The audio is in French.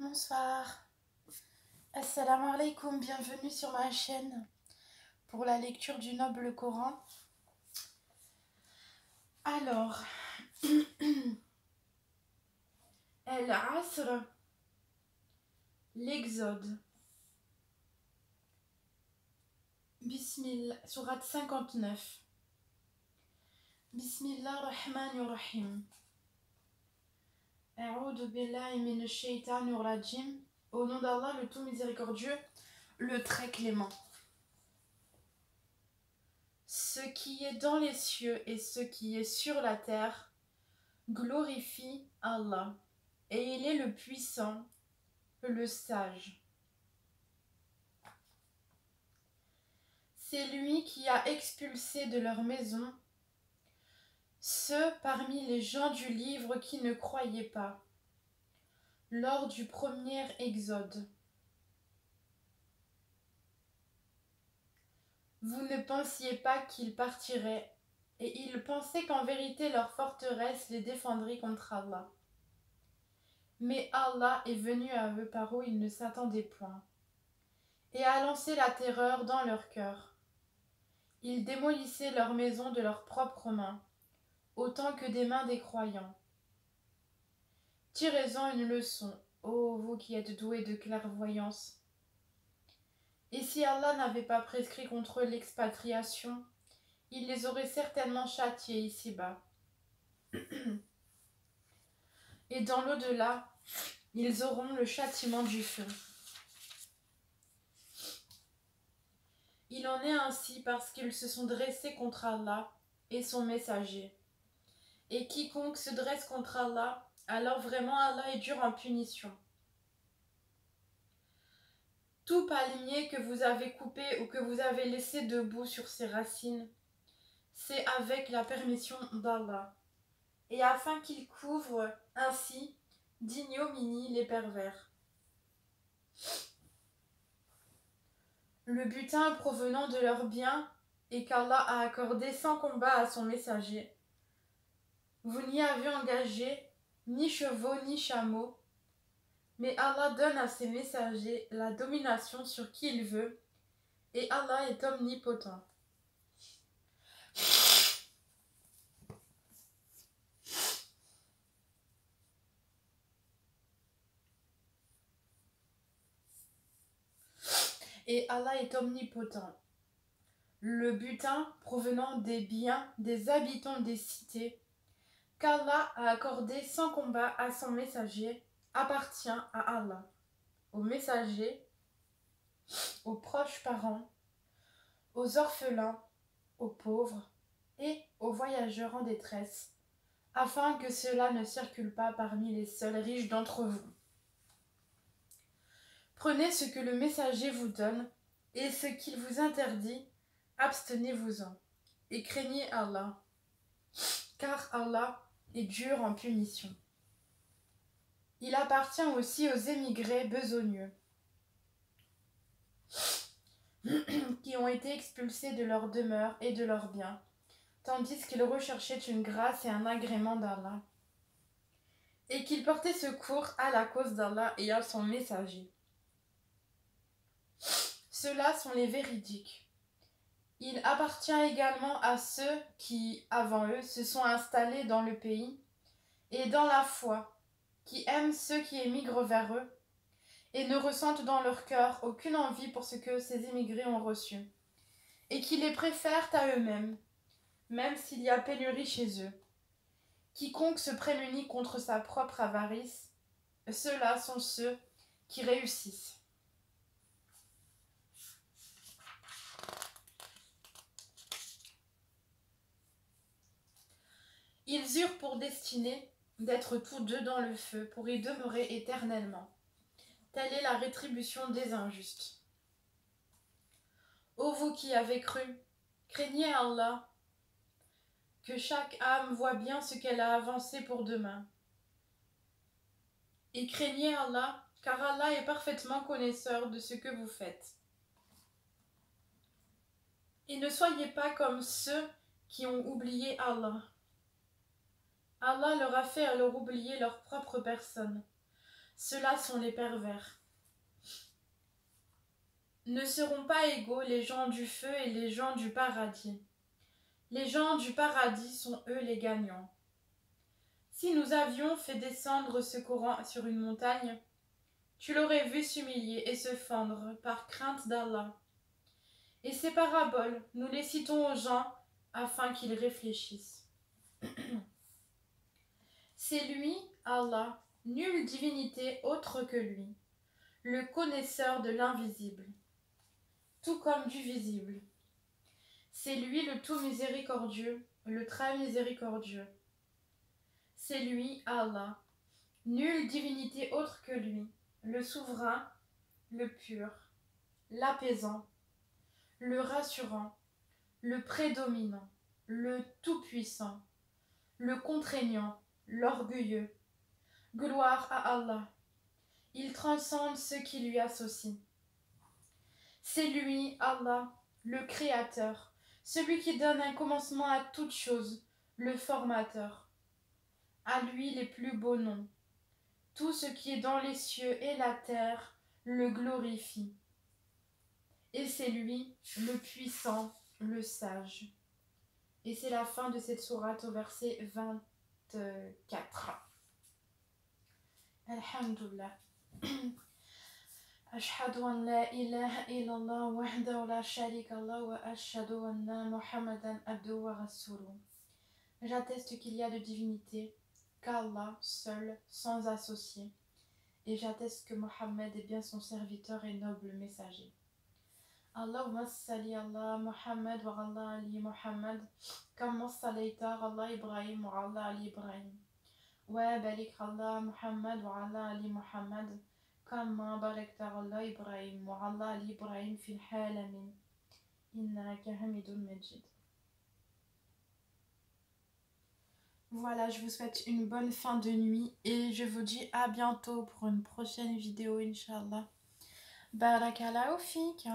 Bonsoir. Assalamu alaikum, bienvenue sur ma chaîne pour la lecture du noble Coran. Alors, Al-Asr, l'Exode. Bismillah, sourate 59. Bismillah ar-Rahman ar-Rahim. A'udhu billahi minash shaitanir rajim. Au nom d'Allah, le tout miséricordieux, le très clément. Ce qui est dans les cieux et ce qui est sur la terre glorifie Allah, et il est le puissant, le sage. C'est lui qui a expulsé de leur maison ceux parmi les gens du livre qui ne croyaient pas, lors du premier exode. Vous ne pensiez pas qu'ils partiraient, et ils pensaient qu'en vérité leur forteresse les défendrait contre Allah. Mais Allah est venu à eux par où ils ne s'attendaient point, et a lancé la terreur dans leur cœur. Ils démolissaient leurs maisons de leurs propres mains, autant que des mains des croyants. Tirez-en une leçon, ô vous qui êtes doués de clairvoyance. Et si Allah n'avait pas prescrit contre l'expatriation, il les aurait certainement châtiés ici-bas. Et dans l'au-delà, ils auront le châtiment du feu. Il en est ainsi parce qu'ils se sont dressés contre Allah et son messager. Et quiconque se dresse contre Allah, alors vraiment Allah est dur en punition. Tout palmier que vous avez coupé ou que vous avez laissé debout sur ses racines, c'est avec la permission d'Allah, et afin qu'il couvre ainsi d'ignominie les pervers. Le butin provenant de leurs biens et qu'Allah a accordé sans combat à son messager. Vous n'y avez engagé ni chevaux ni chameaux, mais Allah donne à ses messagers la domination sur qui il veut, et Allah est omnipotent. Et Allah est omnipotent. Le butin provenant des biens des habitants des cités qu'Allah a accordé sans combat à son messager appartient à Allah, aux messagers, aux proches parents, aux orphelins, aux pauvres et aux voyageurs en détresse, afin que cela ne circule pas parmi les seuls riches d'entre vous. Prenez ce que le messager vous donne, et ce qu'il vous interdit, abstenez-vous-en, et craignez Allah, car Allah est dur en punition. Il appartient aussi aux émigrés besogneux, qui ont été expulsés de leur demeure et de leurs biens, tandis qu'ils recherchaient une grâce et un agrément d'Allah, et qu'ils portaient secours à la cause d'Allah et à son messager. Ceux-là sont les véridiques. Il appartient également à ceux qui, avant eux, se sont installés dans le pays et dans la foi, qui aiment ceux qui émigrent vers eux et ne ressentent dans leur cœur aucune envie pour ce que ces émigrés ont reçu, et qui les préfèrent à eux-mêmes, même s'il y a pénurie chez eux. Quiconque se prémunit contre sa propre avarice, ceux-là sont ceux qui réussissent. Ils eurent pour destinée d'être tous deux dans le feu pour y demeurer éternellement. Telle est la rétribution des injustes. Ô vous qui avez cru, craignez Allah, que chaque âme voit bien ce qu'elle a avancé pour demain. Et craignez Allah, car Allah est parfaitement connaisseur de ce que vous faites. Et ne soyez pas comme ceux qui ont oublié Allah. Allah leur a fait alors oublier leur propre personne, Ceux-là sont les pervers. Ne seront pas égaux les gens du feu et les gens du paradis. Les gens du paradis sont eux les gagnants. Si nous avions fait descendre ce Coran sur une montagne, tu l'aurais vu s'humilier et se fendre par crainte d'Allah. Et ces paraboles, nous les citons aux gens afin qu'ils réfléchissent. C'est lui, Allah, nulle divinité autre que lui, le connaisseur de l'invisible, tout comme du visible. C'est lui le tout miséricordieux, le très miséricordieux. C'est lui, Allah, nulle divinité autre que lui, le souverain, le pur, l'apaisant, le rassurant, le prédominant, le tout-puissant, le contraignant, l'orgueilleux. Gloire à Allah. Il transcende ceux qui lui associent. C'est lui, Allah, le Créateur, celui qui donne un commencement à toute chose, le Formateur. À lui les plus beaux noms. Tout ce qui est dans les cieux et la terre le glorifie. Et c'est lui, le puissant, le sage. Et c'est la fin de cette sourate au verset 24. Alhamdulillah. Ashhadu an la ilaha illallah wahdahu la sharika lah wa ashhadu anna Muhammadan abduhu wa rasuluh. J'atteste qu'il y a de divinité qu'Allah seul, sans associé. Et j'atteste que Mohammed est bien son serviteur et noble messager. Allahumma salli ala Muhammad wa ala ali Muhammad kama sallaita ala Ibrahim wa ala ali Ibrahim wa barik ala Muhammad wa ala ali Muhammad kama barakta ala Ibrahim wa ala ali Ibrahim fil alamin innaka hamidun majid. Voilà, je vous souhaite une bonne fin de nuit et je vous dis à bientôt pour une prochaine vidéo, Inch'Allah. Barakallahu fik.